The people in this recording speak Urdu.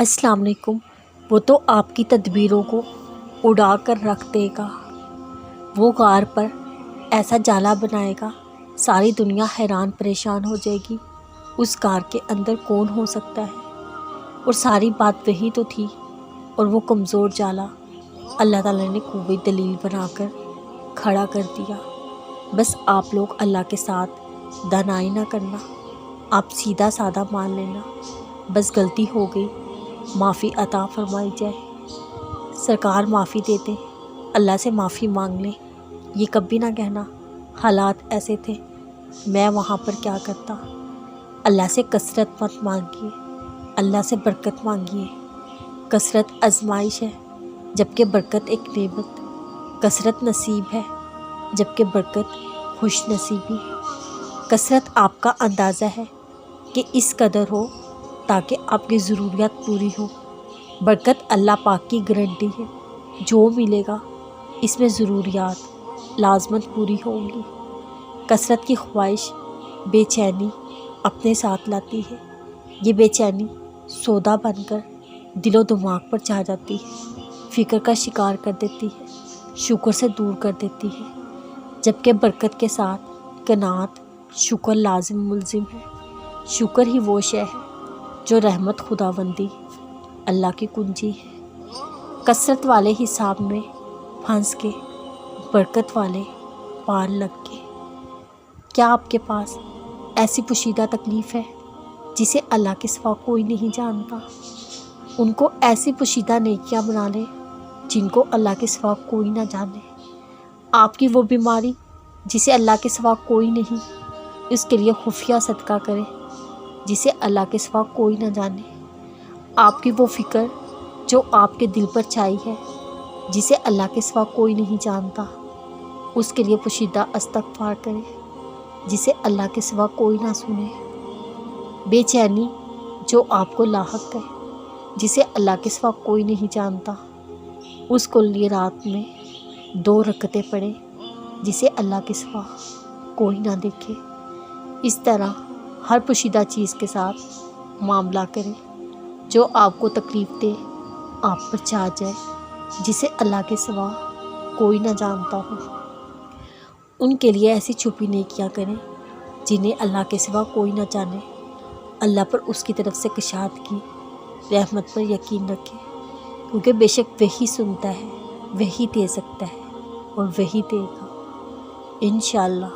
السلام علیکم۔ وہ تو آپ کی تدبیروں کو اڑا کر رکھ دے گا، وہ غار پر ایسا جالا بنائے گا ساری دنیا حیران پریشان ہو جائے گی۔ اس غار کے اندر کون ہو سکتا ہے؟ اور ساری بات وہی تو تھی، اور وہ کمزور جالا اللہ تعالیٰ نے قوی دلیل بنا کر کھڑا کر دیا۔ بس آپ لوگ اللہ کے ساتھ دانائی نہ کرنا، آپ سیدھا سادہ مان لینا، بس غلطی ہو گئی، معافی عطا فرمائی جائے، سرکار معافی دیتے، اللہ سے معافی مانگ لیں۔ یہ کبھی نہ کہنا حالات ایسے تھے، میں وہاں پر کیا کرتا۔ اللہ سے کثرت مت مانگیے، اللہ سے برکت مانگیے۔ کثرت آزمائش ہے جبکہ برکت ایک نعمت، کثرت نصیب ہے جبکہ برکت خوش نصیبی۔ کثرت آپ کا اندازہ ہے کہ اس قدر ہو تاکہ آپ کی ضروریات پوری ہو۔ برکت اللہ پاک کی گارنٹی ہے، جو ملے گا اس میں ضروریات لازمت پوری ہوں گی۔ کثرت کی خواہش بے چینی اپنے ساتھ لاتی ہے، یہ بے چینی سودا بن کر دل و دماغ پر چھا جاتی ہے، فکر کا شکار کر دیتی ہے، شکر سے دور کر دیتی ہے، جبکہ برکت کے ساتھ قناعت شکر لازم ملزم ہے۔ شکر ہی وہ شے ہے جو رحمت خداوندی اللہ کی کنجی ہے۔ کثرت والے حساب میں پھنس کے برکت والے پار لگ کے۔ کیا آپ کے پاس ایسی پوشیدہ تکلیف ہے جسے اللہ کے سوا کوئی نہیں جانتا؟ ان کو ایسی پوشیدہ نیکیاں بنا لیں جن کو اللہ کے سوا کوئی نہ جانے۔ آپ کی وہ بیماری جسے اللہ کے سوا کوئی نہیں، اس کے لیے خفیہ صدقہ کریں جسے اللہ کے سوا کوئی نہ جانے۔ آپ کی وہ فکر جو آپ کے دل پر چھائی ہے جسے اللہ کے سوا کوئی نہیں جانتا، اس کے لیے پوشیدہ استغفار کریں جسے اللہ کے سوا کوئی نہ سنے۔ بے چینی جو آپ کو لاحق ہے جسے اللہ کے سوا کوئی نہیں جانتا، اس کو لیے رات میں 2 رکعتیں پڑھیں جسے اللہ کے سوا کوئی نہ دیکھے۔ اس طرح ہر پوشیدہ چیز کے ساتھ معاملہ کریں جو آپ کو تکلیف دے، آپ پر چھا جائے، جسے اللہ کے سوا کوئی نہ جانتا ہو۔ ان کے لیے ایسی چھپی نیکیاں کریں جنہیں اللہ کے سوا کوئی نہ جانے۔ اللہ پر اس کی طرف سے کشادگی رحمت پر یقین رکھیں، کیونکہ بے شک وہی سنتا ہے، وہی دے سکتا ہے اور وہی دے گا انشاءاللہ۔